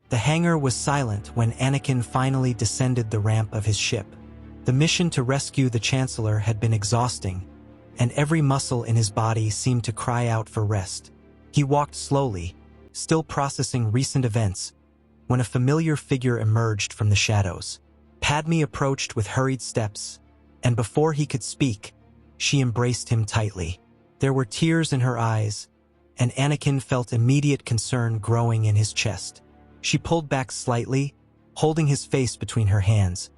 The hangar was silent when Anakin finally descended the ramp of his ship. The mission to rescue the Chancellor had been exhausting, and every muscle in his body seemed to cry out for rest. He walked slowly, still processing recent events, when a familiar figure emerged from the shadows. Padme approached with hurried steps, and before he could speak, she embraced him tightly. There were tears in her eyes, and Anakin felt immediate concern growing in his chest. She pulled back slightly, holding his face between her hands,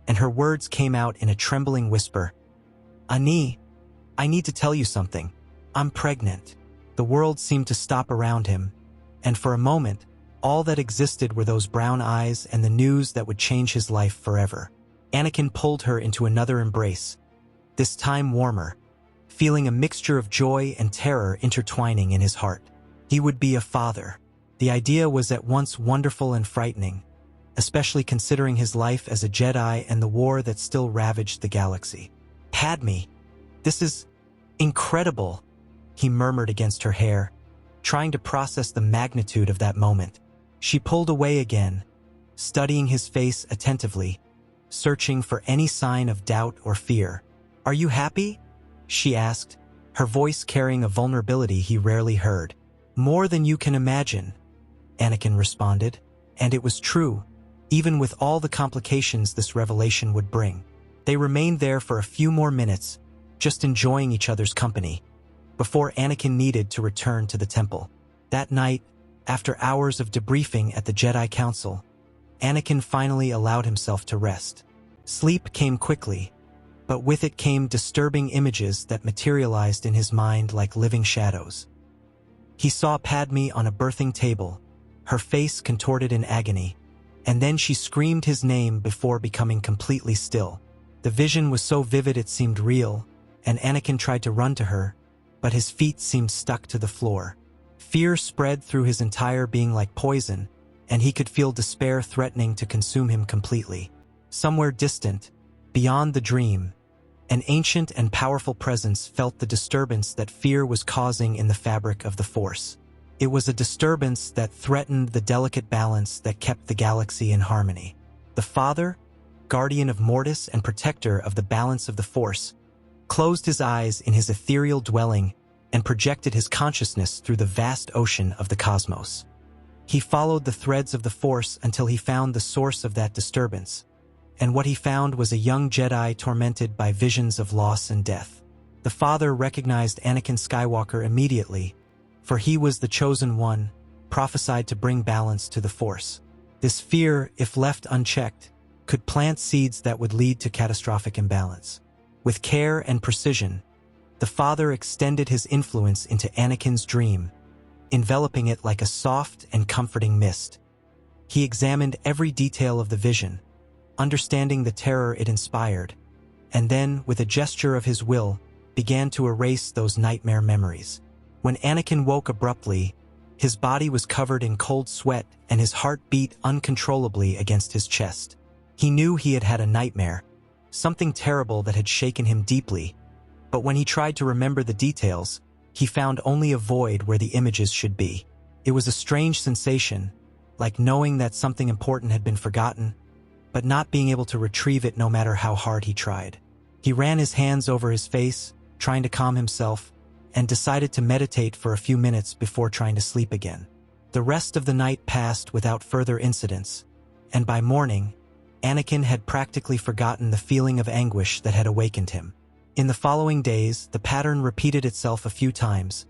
and her words came out in a trembling whisper. "Ani, I need to tell you something. I'm pregnant." The world seemed to stop around him, and for a moment, all that existed were those brown eyes and the news that would change his life forever. Anakin pulled her into another embrace, this time warmer, feeling a mixture of joy and terror intertwining in his heart. He would be a father. The idea was at once wonderful and frightening, especially considering his life as a Jedi and the war that still ravaged the galaxy. "Padme, this is incredible," he murmured against her hair, trying to process the magnitude of that moment. She pulled away again, studying his face attentively, searching for any sign of doubt or fear. "Are you happy?" she asked, her voice carrying a vulnerability he rarely heard. "More than you can imagine," Anakin responded, and it was true, even with all the complications this revelation would bring. They remained there for a few more minutes, just enjoying each other's company, before Anakin needed to return to the temple. That night, after hours of debriefing at the Jedi Council, Anakin finally allowed himself to rest. Sleep came quickly, but with it came disturbing images that materialized in his mind like living shadows. He saw Padme on a birthing table, her face contorted in agony, and then she screamed his name before becoming completely still. The vision was so vivid it seemed real, and Anakin tried to run to her, but his feet seemed stuck to the floor. Fear spread through his entire being like poison, and he could feel despair threatening to consume him completely. Somewhere distant, beyond the dream, an ancient and powerful presence felt the disturbance that fear was causing in the fabric of the Force. It was a disturbance that threatened the delicate balance that kept the galaxy in harmony. The Father, guardian of Mortis and protector of the balance of the Force, closed his eyes in his ethereal dwelling and projected his consciousness through the vast ocean of the cosmos. He followed the threads of the Force until he found the source of that disturbance, and what he found was a young Jedi tormented by visions of loss and death. The Father recognized Anakin Skywalker immediately, for he was the chosen one, prophesied to bring balance to the Force. This fear, if left unchecked, could plant seeds that would lead to catastrophic imbalance. With care and precision, the Father extended his influence into Anakin's dream, enveloping it like a soft and comforting mist. He examined every detail of the vision, understanding the terror it inspired, and then, with a gesture of his will, began to erase those nightmare memories. When Anakin woke abruptly, his body was covered in cold sweat and his heart beat uncontrollably against his chest. He knew he had had a nightmare, something terrible that had shaken him deeply, but when he tried to remember the details, he found only a void where the images should be. It was a strange sensation, like knowing that something important had been forgotten, but not being able to retrieve it no matter how hard he tried. He ran his hands over his face, trying to calm himself, and decided to meditate for a few minutes before trying to sleep again. The rest of the night passed without further incidents, and by morning, Anakin had practically forgotten the feeling of anguish that had awakened him. In the following days, the pattern repeated itself a few times,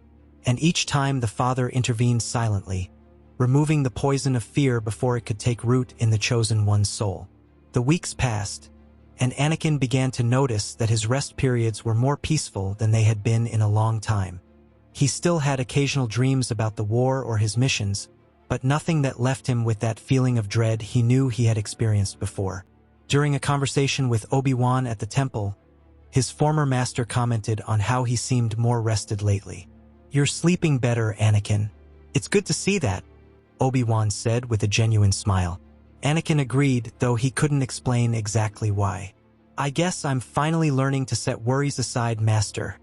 and each time the Father intervened silently, removing the poison of fear before it could take root in the Chosen One's soul. The weeks passed, and Anakin began to notice that his rest periods were more peaceful than they had been in a long time. He still had occasional dreams about the war or his missions, but nothing that left him with that feeling of dread he knew he had experienced before. During a conversation with Obi-Wan at the temple, his former master commented on how he seemed more rested lately. "You're sleeping better, Anakin. It's good to see that," Obi-Wan said with a genuine smile. Anakin agreed, though he couldn't explain exactly why. "I guess I'm finally learning to set worries aside, Master,"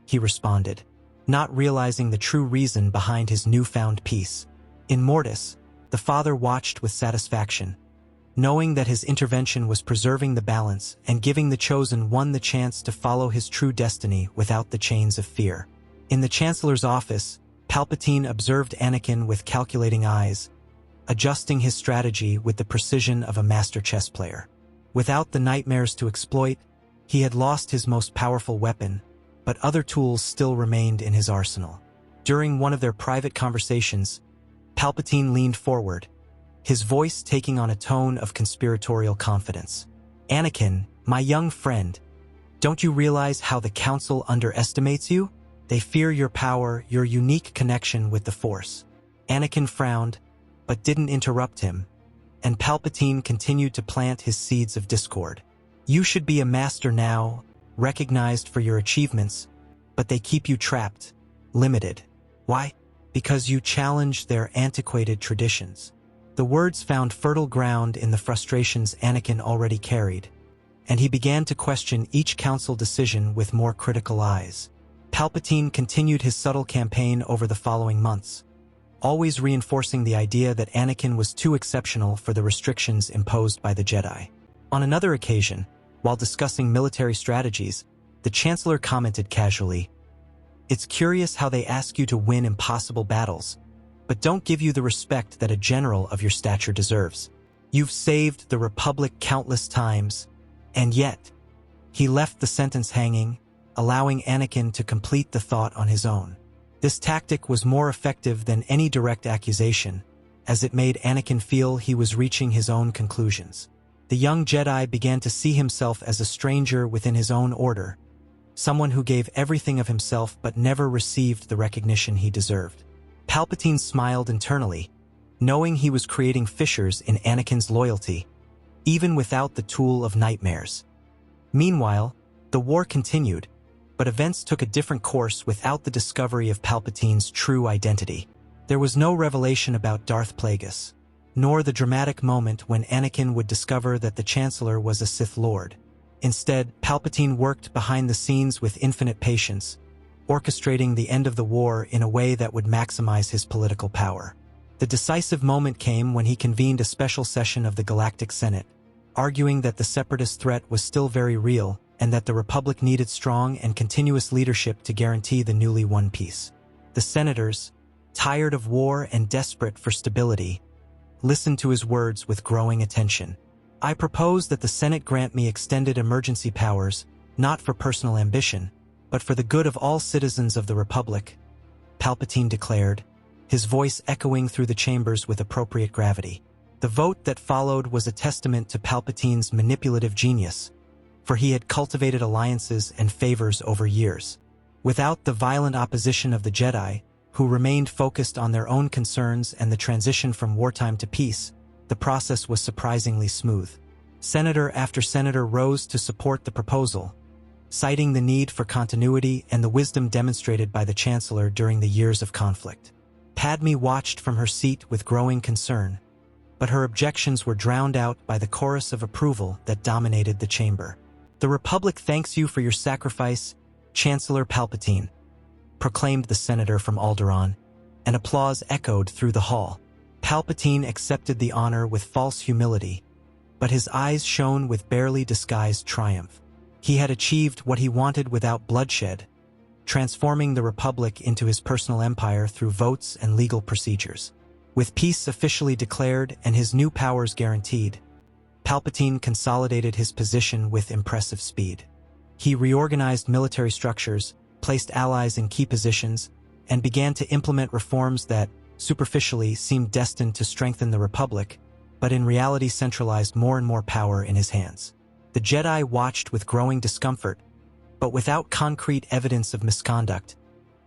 he responded, not realizing the true reason behind his newfound peace. In Mortis, The father watched with satisfaction, knowing that his intervention was preserving the balance and giving the chosen one the chance to follow his true destiny without the chains of fear. In the Chancellor's office, Palpatine observed Anakin with calculating eyes, adjusting his strategy with the precision of a master chess player. Without the nightmares to exploit, he had lost his most powerful weapon, but other tools still remained in his arsenal. During one of their private conversations, Palpatine leaned forward, his voice taking on a tone of conspiratorial confidence. "Anakin, my young friend, don't you realize how the Council underestimates you? They fear your power, your unique connection with the Force." Anakin frowned, but didn't interrupt him, and Palpatine continued to plant his seeds of discord. "You should be a master now, recognized for your achievements, but they keep you trapped, limited. Why? Because you challenge their antiquated traditions." The words found fertile ground in the frustrations Anakin already carried, and he began to question each council decision with more critical eyes. Palpatine continued his subtle campaign over the following months, always reinforcing the idea that Anakin was too exceptional for the restrictions imposed by the Jedi. On another occasion, while discussing military strategies, the Chancellor commented casually, "It's curious how they ask you to win impossible battles, but don't give you the respect that a general of your stature deserves. You've saved the Republic countless times, and yet..." He left the sentence hanging, allowing Anakin to complete the thought on his own. This tactic was more effective than any direct accusation, as it made Anakin feel he was reaching his own conclusions. The young Jedi began to see himself as a stranger within his own order, someone who gave everything of himself but never received the recognition he deserved. Palpatine smiled internally, knowing he was creating fissures in Anakin's loyalty, even without the tool of nightmares. Meanwhile, the war continued, but events took a different course without the discovery of Palpatine's true identity. There was no revelation about Darth Plagueis, nor the dramatic moment when Anakin would discover that the Chancellor was a Sith Lord. Instead, Palpatine worked behind the scenes with infinite patience, orchestrating the end of the war in a way that would maximize his political power. The decisive moment came when he convened a special session of the Galactic Senate, arguing that the Separatist threat was still very real and that the Republic needed strong and continuous leadership to guarantee the newly won peace. The senators, tired of war and desperate for stability, listened to his words with growing attention. "I propose that the Senate grant me extended emergency powers, not for personal ambition, but for the good of all citizens of the Republic," Palpatine declared, his voice echoing through the chambers with appropriate gravity. The vote that followed was a testament to Palpatine's manipulative genius, for he had cultivated alliances and favors over years. Without the violent opposition of the Jedi, who remained focused on their own concerns and the transition from wartime to peace, the process was surprisingly smooth. Senator after senator rose to support the proposal, citing the need for continuity and the wisdom demonstrated by the Chancellor during the years of conflict. Padme watched from her seat with growing concern, but her objections were drowned out by the chorus of approval that dominated the chamber. "The Republic thanks you for your sacrifice, Chancellor Palpatine," proclaimed the senator from Alderaan, and applause echoed through the hall. Palpatine accepted the honor with false humility, but his eyes shone with barely disguised triumph. He had achieved what he wanted without bloodshed, transforming the Republic into his personal empire through votes and legal procedures. With peace officially declared and his new powers guaranteed, Palpatine consolidated his position with impressive speed. He reorganized military structures, placed allies in key positions, and began to implement reforms that, superficially, seemed destined to strengthen the Republic, but in reality centralized more and more power in his hands. The Jedi watched with growing discomfort, but without concrete evidence of misconduct,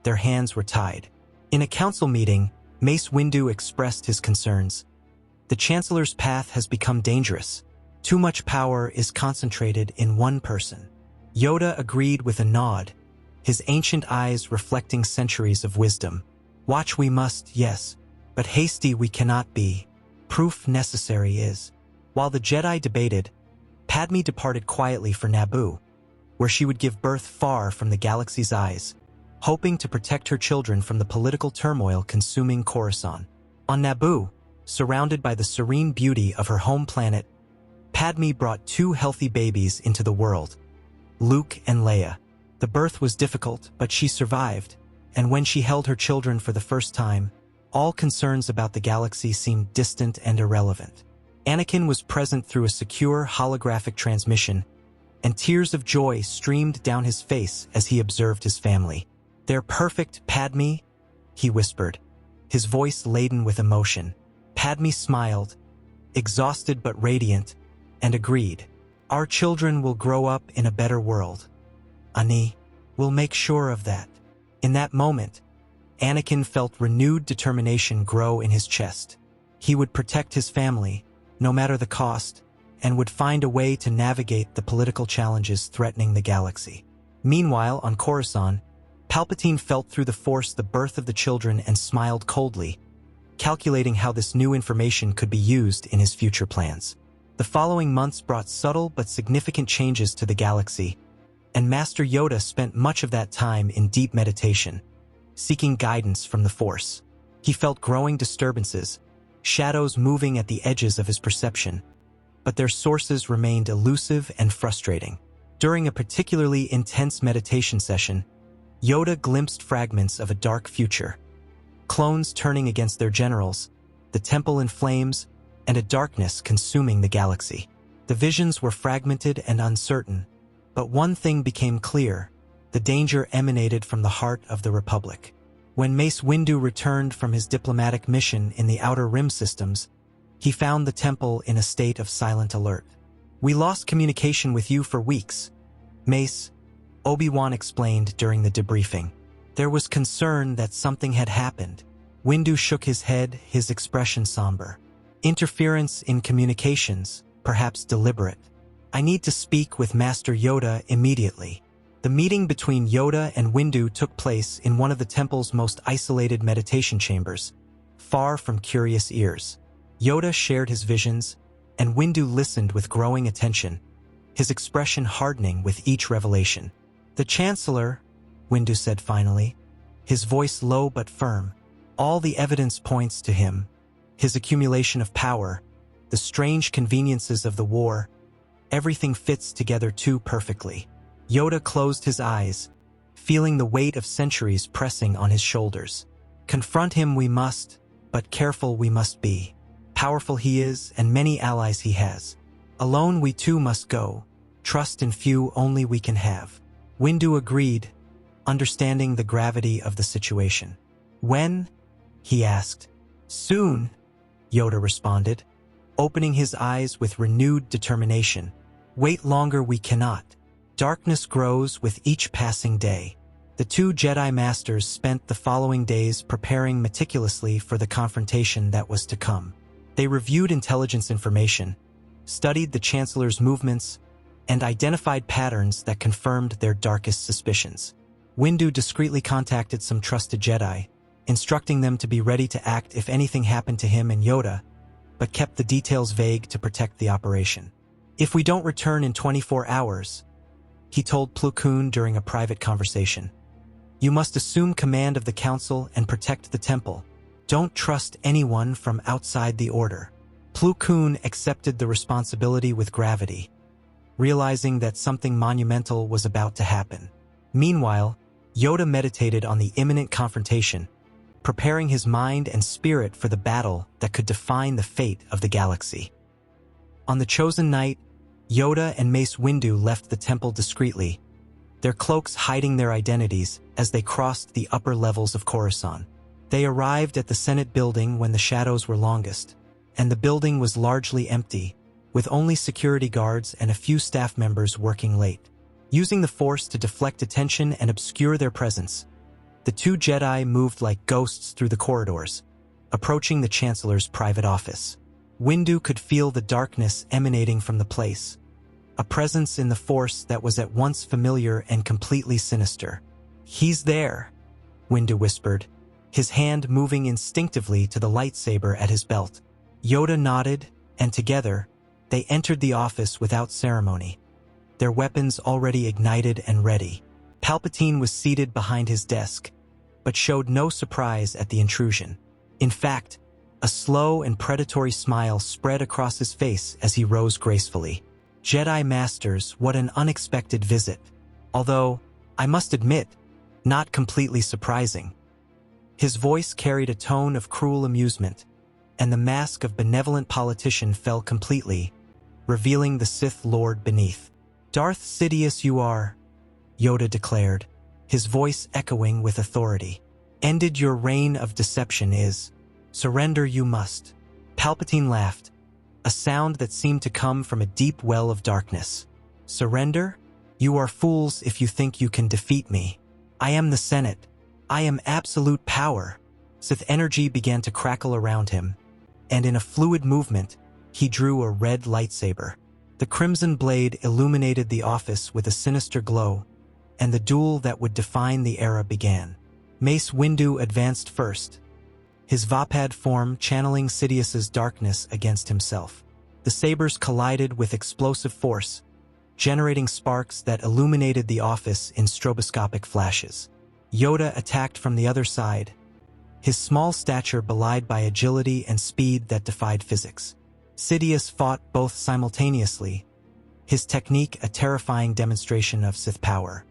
their hands were tied. In a council meeting, Mace Windu expressed his concerns. "The Chancellor's path has become dangerous. Too much power is concentrated in one person." Yoda agreed with a nod, his ancient eyes reflecting centuries of wisdom. "Watch we must, yes, but hasty we cannot be. Proof necessary is." While the Jedi debated, Padme departed quietly for Naboo, where she would give birth far from the galaxy's eyes, hoping to protect her children from the political turmoil consuming Coruscant. On Naboo, Surrounded by the serene beauty of her home planet, Padme brought 2 healthy babies into the world, Luke and Leia. The birth was difficult, but she survived, and when she held her children for the first time, all concerns about the galaxy seemed distant and irrelevant. Anakin was present through a secure holographic transmission, and tears of joy streamed down his face as he observed his family. "They're perfect, Padme," he whispered, his voice laden with emotion. Padme smiled, exhausted but radiant, and agreed. "Our children will grow up in a better world. Ani, we'll make sure of that." In that moment, Anakin felt renewed determination grow in his chest. He would protect his family, no matter the cost, and would find a way to navigate the political challenges threatening the galaxy. Meanwhile, on Coruscant, Palpatine felt through the Force the birth of the children and smiled coldly, calculating how this new information could be used in his future plans. The following months brought subtle but significant changes to the galaxy, and Master Yoda spent much of that time in deep meditation, seeking guidance from the Force. He felt growing disturbances, shadows moving at the edges of his perception, but their sources remained elusive and frustrating. During a particularly intense meditation session, Yoda glimpsed fragments of a dark future. Clones turning against their generals, the temple in flames, and a darkness consuming the galaxy. The visions were fragmented and uncertain, but one thing became clear: the danger emanated from the heart of the Republic. When Mace Windu returned from his diplomatic mission in the Outer Rim systems, he found the temple in a state of silent alert. "We lost communication with you for weeks, Mace," Obi-Wan explained during the debriefing. There was concern that something had happened. Windu shook his head, his expression somber. "Interference in communications, perhaps deliberate. I need to speak with Master Yoda immediately." The meeting between Yoda and Windu took place in one of the temple's most isolated meditation chambers, far from curious ears. Yoda shared his visions, and Windu listened with growing attention, his expression hardening with each revelation. "The Chancellor," Windu said finally, his voice low but firm. "All the evidence points to him. His accumulation of power, the strange conveniences of the war, everything fits together too perfectly." Yoda closed his eyes, feeling the weight of centuries pressing on his shoulders. "Confront him we must, but careful we must be. Powerful he is, and many allies he has. Alone we too must go. Trust in few only we can have." Windu agreed, understanding the gravity of the situation. "When?" he asked. "Soon," Yoda responded, opening his eyes with renewed determination. "Wait longer we cannot. Darkness grows with each passing day." The 2 Jedi Masters spent the following days preparing meticulously for the confrontation that was to come. They reviewed intelligence information, studied the Chancellor's movements, and identified patterns that confirmed their darkest suspicions. Windu discreetly contacted some trusted Jedi, instructing them to be ready to act if anything happened to him and Yoda, but kept the details vague to protect the operation. "If we don't return in 24 hours, he told Plo Koon during a private conversation, "you must assume command of the Council and protect the temple. Don't trust anyone from outside the Order." Plo Koon accepted the responsibility with gravity, realizing that something monumental was about to happen. Meanwhile, Yoda meditated on the imminent confrontation, preparing his mind and spirit for the battle that could define the fate of the galaxy. On the chosen night, Yoda and Mace Windu left the temple discreetly, their cloaks hiding their identities as they crossed the upper levels of Coruscant. They arrived at the Senate building when the shadows were longest, and the building was largely empty, with only security guards and a few staff members working late. Using the Force to deflect attention and obscure their presence, the 2 Jedi moved like ghosts through the corridors, approaching the Chancellor's private office. Windu could feel the darkness emanating from the place, a presence in the Force that was at once familiar and completely sinister. "He's there," Windu whispered, his hand moving instinctively to the lightsaber at his belt. Yoda nodded, and together, they entered the office without ceremony, their weapons already ignited and ready. Palpatine was seated behind his desk, but showed no surprise at the intrusion. In fact, A slow and predatory smile spread across his face as he rose gracefully. Jedi Masters, what an unexpected visit. Although, I must admit, not completely surprising. His voice carried a tone of cruel amusement, and the mask of benevolent politician fell completely, revealing the Sith Lord beneath. "Darth Sidious you are," Yoda declared, his voice echoing with authority. "Ended your reign of deception is. Surrender you must." Palpatine laughed, a sound that seemed to come from a deep well of darkness. "Surrender? You are fools if you think you can defeat me. I am the Senate. I am absolute power." Sith energy began to crackle around him, and in a fluid movement, he drew a red lightsaber. The crimson blade illuminated the office with a sinister glow, and the duel that would define the era began. Mace Windu advanced first, his Vapad form channeling Sidious's darkness against himself. The sabers collided with explosive force, generating sparks that illuminated the office in stroboscopic flashes. Yoda attacked from the other side, his small stature belied by agility and speed that defied physics. Sidious fought both simultaneously, his technique a terrifying demonstration of Sith power.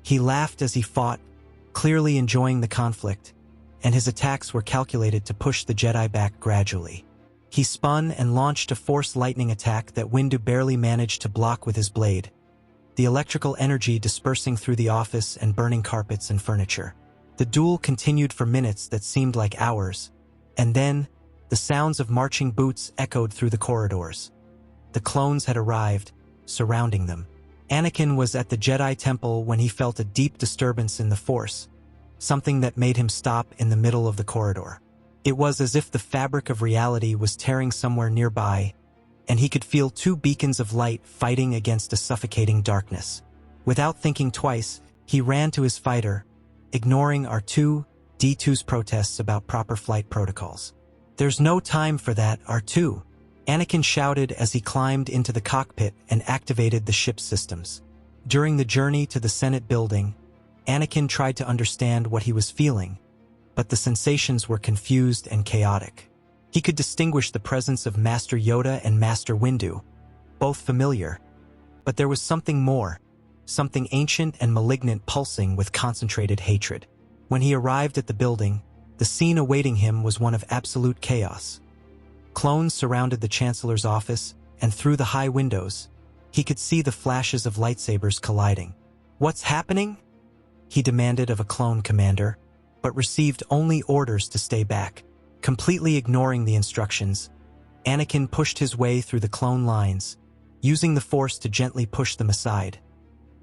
He laughed as he fought, clearly enjoying the conflict, and his attacks were calculated to push the Jedi back gradually. He spun and launched a Force lightning attack that Windu barely managed to block with his blade, the electrical energy dispersing through the office and burning carpets and furniture. The duel continued for minutes that seemed like hours, and then, the sounds of marching boots echoed through the corridors. The clones had arrived, surrounding them. Anakin was at the Jedi Temple when he felt a deep disturbance in the Force, something that made him stop in the middle of the corridor. It was as if the fabric of reality was tearing somewhere nearby, and he could feel two beacons of light fighting against a suffocating darkness. Without thinking twice, he ran to his fighter, ignoring R2-D2's protests about proper flight protocols. "There's no time for that, R2," Anakin shouted as he climbed into the cockpit and activated the ship's systems. During the journey to the Senate building, Anakin tried to understand what he was feeling, but the sensations were confused and chaotic. He could distinguish the presence of Master Yoda and Master Windu, both familiar, but there was something more, something ancient and malignant pulsing with concentrated hatred. When he arrived at the building, the scene awaiting him was one of absolute chaos. Clones surrounded the Chancellor's office, and through the high windows, he could see the flashes of lightsabers colliding. "What's happening?" he demanded of a clone commander, but received only orders to stay back. Completely ignoring the instructions, Anakin pushed his way through the clone lines, using the Force to gently push them aside,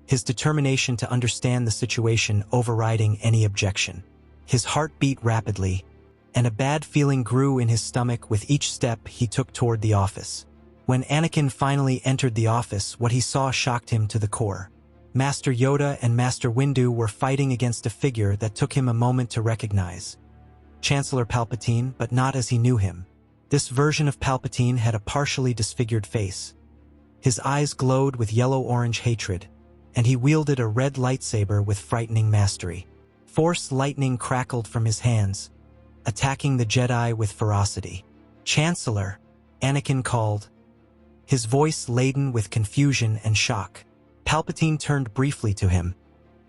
his determination to understand the situation overriding any objection. His heart beat rapidly, and a bad feeling grew in his stomach with each step he took toward the office. When Anakin finally entered the office, what he saw shocked him to the core. Master Yoda and Master Windu were fighting against a figure that took him a moment to recognize. Chancellor Palpatine, but not as he knew him. This version of Palpatine had a partially disfigured face. His eyes glowed with yellow-orange hatred, and he wielded a red lightsaber with frightening mastery. Force lightning crackled from his hands, attacking the Jedi with ferocity. "Chancellor," Anakin called, his voice laden with confusion and shock. Palpatine turned briefly to him,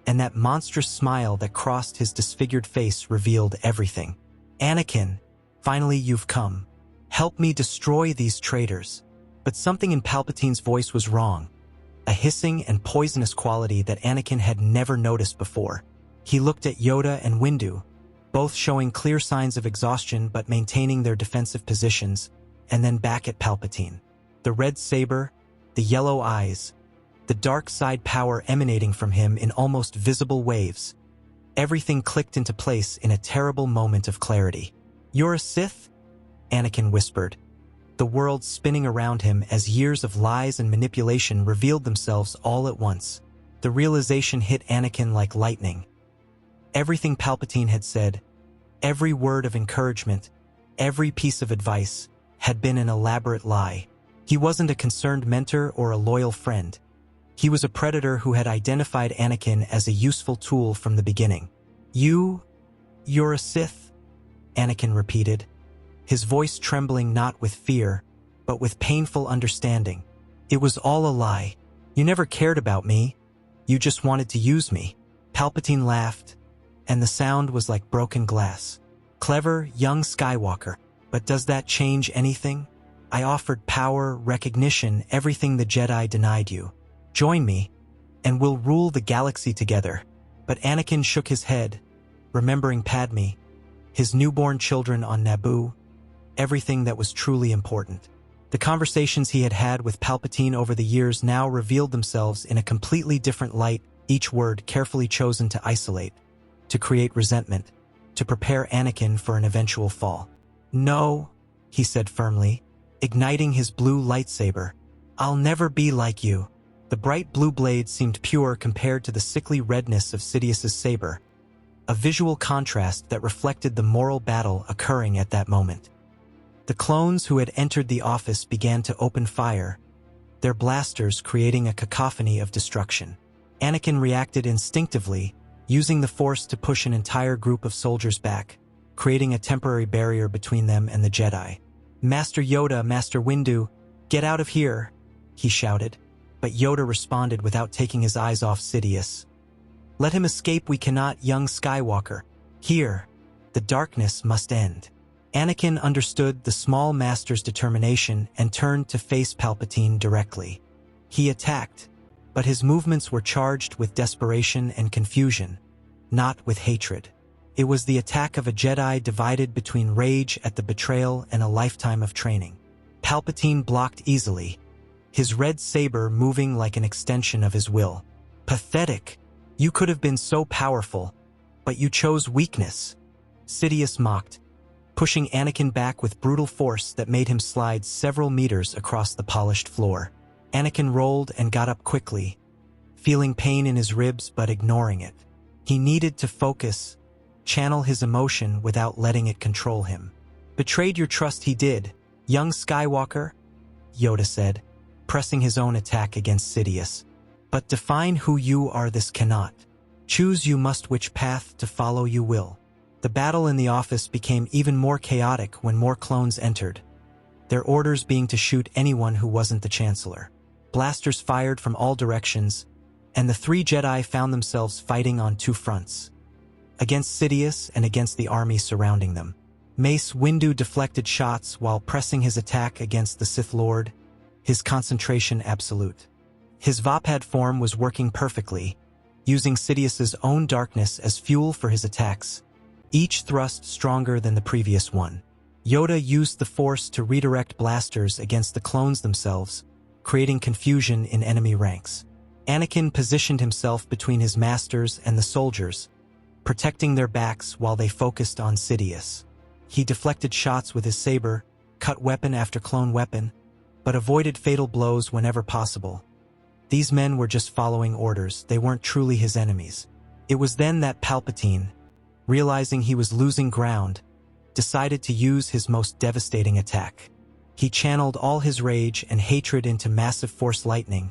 and that monstrous smile that crossed his disfigured face revealed everything. "Anakin, finally you've come. Help me destroy these traitors." But something in Palpatine's voice was wrong, a hissing and poisonous quality that Anakin had never noticed before. He looked at Yoda and Windu, both showing clear signs of exhaustion but maintaining their defensive positions, and then back at Palpatine. The red saber, the yellow eyes, the dark side power emanating from him in almost visible waves. Everything clicked into place in a terrible moment of clarity. "You're a Sith?" Anakin whispered, the world spinning around him as years of lies and manipulation revealed themselves all at once. The realization hit Anakin like lightning. Everything Palpatine had said, every word of encouragement, every piece of advice, had been an elaborate lie. He wasn't a concerned mentor or a loyal friend. He was a predator who had identified Anakin as a useful tool from the beginning. You're a Sith?" Anakin repeated, his voice trembling not with fear, but with painful understanding. "It was all a lie. You never cared about me. You just wanted to use me." Palpatine laughed, and the sound was like broken glass. "Clever, young Skywalker, but does that change anything? I offered power, recognition, everything the Jedi denied you. Join me, and we'll rule the galaxy together." But Anakin shook his head, remembering Padme, his newborn children on Naboo, everything that was truly important. The conversations he had had with Palpatine over the years now revealed themselves in a completely different light, each word carefully chosen to isolate, to create resentment, to prepare Anakin for an eventual fall. "No," he said firmly, igniting his blue lightsaber. "I'll never be like you." The bright blue blade seemed pure compared to the sickly redness of Sidious's saber, a visual contrast that reflected the moral battle occurring at that moment. The clones who had entered the office began to open fire, their blasters creating a cacophony of destruction. Anakin reacted instinctively, using the Force to push an entire group of soldiers back, creating a temporary barrier between them and the Jedi. "Master Yoda, Master Windu, get out of here," he shouted, but Yoda responded without taking his eyes off Sidious. "Let him escape, we cannot, young Skywalker. Here, the darkness must end." Anakin understood the small master's determination and turned to face Palpatine directly. He attacked, but his movements were charged with desperation and confusion, not with hatred. It was the attack of a Jedi divided between rage at the betrayal and a lifetime of training. Palpatine blocked easily, his red saber moving like an extension of his will. "Pathetic! You could have been so powerful, but you chose weakness," Sidious mocked, pushing Anakin back with brutal force that made him slide several meters across the polished floor. Anakin rolled and got up quickly, feeling pain in his ribs but ignoring it. He needed to focus, channel his emotion without letting it control him. "Betrayed your trust, he did, young Skywalker," Yoda said, pressing his own attack against Sidious. "But define who you are, this cannot. Choose you must which path to follow you will." The battle in the office became even more chaotic when more clones entered, their orders being to shoot anyone who wasn't the Chancellor. Blasters fired from all directions, and the three Jedi found themselves fighting on two fronts, against Sidious and against the army surrounding them. Mace Windu deflected shots while pressing his attack against the Sith Lord, his concentration absolute. His Vapad form was working perfectly, using Sidious's own darkness as fuel for his attacks, each thrust stronger than the previous one. Yoda used the Force to redirect blasters against the clones themselves, creating confusion in enemy ranks. Anakin positioned himself between his masters and the soldiers, protecting their backs while they focused on Sidious. He deflected shots with his saber, cut weapon after clone weapon, but avoided fatal blows whenever possible. These men were just following orders, they weren't truly his enemies. It was then that Palpatine, realizing he was losing ground, decided to use his most devastating attack. He channeled all his rage and hatred into massive Force lightning,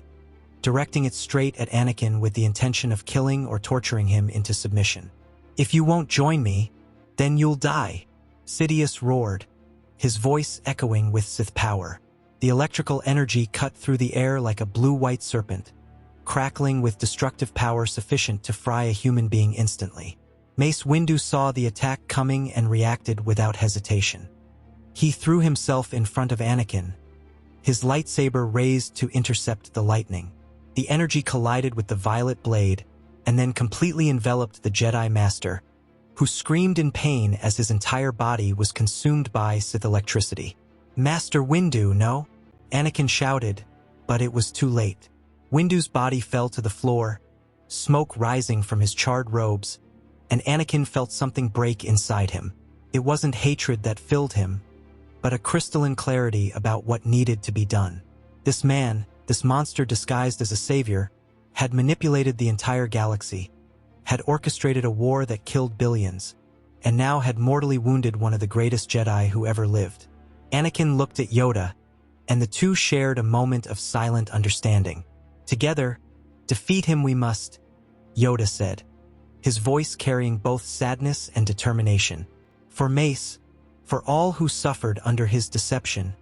directing it straight at Anakin with the intention of killing or torturing him into submission. "If you won't join me, then you'll die," Sidious roared, his voice echoing with Sith power. The electrical energy cut through the air like a blue-white serpent, crackling with destructive power sufficient to fry a human being instantly. Mace Windu saw the attack coming and reacted without hesitation. He threw himself in front of Anakin, his lightsaber raised to intercept the lightning. The energy collided with the violet blade and then completely enveloped the Jedi Master, who screamed in pain as his entire body was consumed by Sith electricity. "Master Windu, no?" Anakin shouted, but it was too late. Windu's body fell to the floor, smoke rising from his charred robes, and Anakin felt something break inside him. It wasn't hatred that filled him, but a crystalline clarity about what needed to be done. This man, this monster disguised as a savior, had manipulated the entire galaxy, had orchestrated a war that killed billions, and now had mortally wounded one of the greatest Jedi who ever lived. Anakin looked at Yoda, and the two shared a moment of silent understanding. "Together, defeat him we must," Yoda said, his voice carrying both sadness and determination. For Mace, For all who suffered under his deception,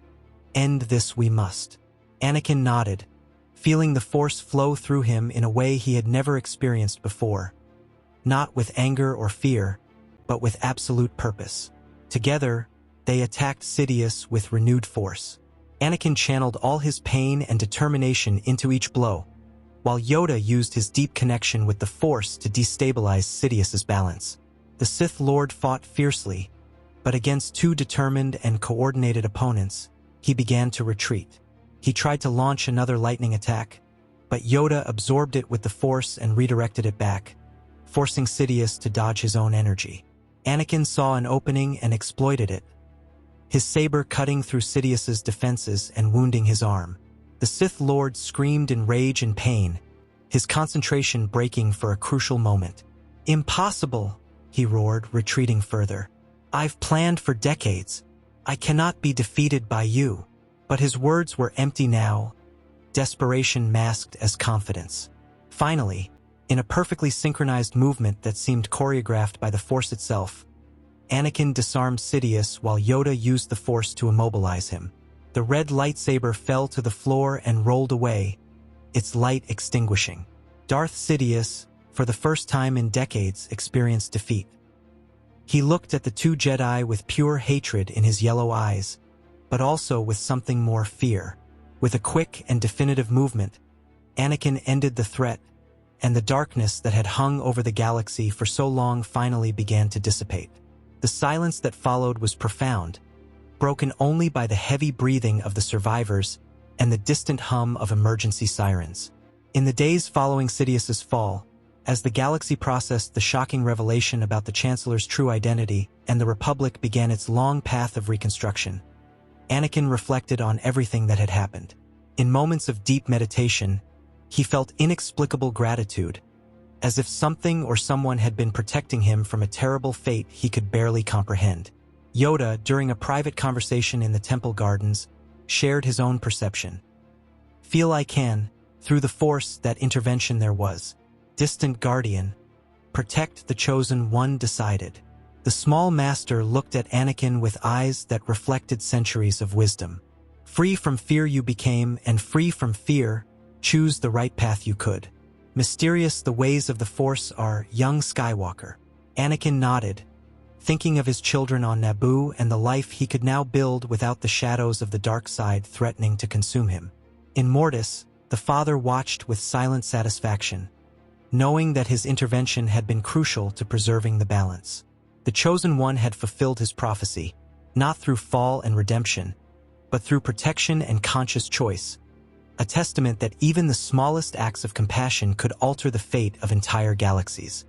end this we must. Anakin nodded, feeling the Force flow through him in a way he had never experienced before. Not with anger or fear, but with absolute purpose. Together, they attacked Sidious with renewed force. Anakin channeled all his pain and determination into each blow, while Yoda used his deep connection with the Force to destabilize Sidious's balance. The Sith Lord fought fiercely, but against two determined and coordinated opponents, he began to retreat. He tried to launch another lightning attack, but Yoda absorbed it with the Force and redirected it back, forcing Sidious to dodge his own energy. Anakin saw an opening and exploited it, his saber cutting through Sidious's defenses and wounding his arm. The Sith Lord screamed in rage and pain, his concentration breaking for a crucial moment. "Impossible!" he roared, retreating further. "I've planned for decades. I cannot be defeated by you." But his words were empty now, desperation masked as confidence. Finally, in a perfectly synchronized movement that seemed choreographed by the Force itself, Anakin disarmed Sidious while Yoda used the Force to immobilize him. The red lightsaber fell to the floor and rolled away, its light extinguishing. Darth Sidious, for the first time in decades, experienced defeat. He looked at the two Jedi with pure hatred in his yellow eyes, but also with something more: fear. With a quick and definitive movement, Anakin ended the threat, and the darkness that had hung over the galaxy for so long finally began to dissipate. The silence that followed was profound, broken only by the heavy breathing of the survivors and the distant hum of emergency sirens. In the days following Sidious's fall, as the galaxy processed the shocking revelation about the Chancellor's true identity and the Republic began its long path of reconstruction, Anakin reflected on everything that had happened. In moments of deep meditation, he felt inexplicable gratitude, as if something or someone had been protecting him from a terrible fate he could barely comprehend. Yoda, during a private conversation in the temple gardens, shared his own perception. "Feel I can, through the Force that intervention there was. Distant guardian. Protect the chosen one decided." The small master looked at Anakin with eyes that reflected centuries of wisdom. "Free from fear you became, and free from fear, choose the right path you could. Mysterious the ways of the Force are, young Skywalker." Anakin nodded, thinking of his children on Naboo and the life he could now build without the shadows of the dark side threatening to consume him. In Mortis, the father watched with silent satisfaction, knowing that his intervention had been crucial to preserving the balance. The Chosen One had fulfilled his prophecy, not through fall and redemption, but through protection and conscious choice, a testament that even the smallest acts of compassion could alter the fate of entire galaxies.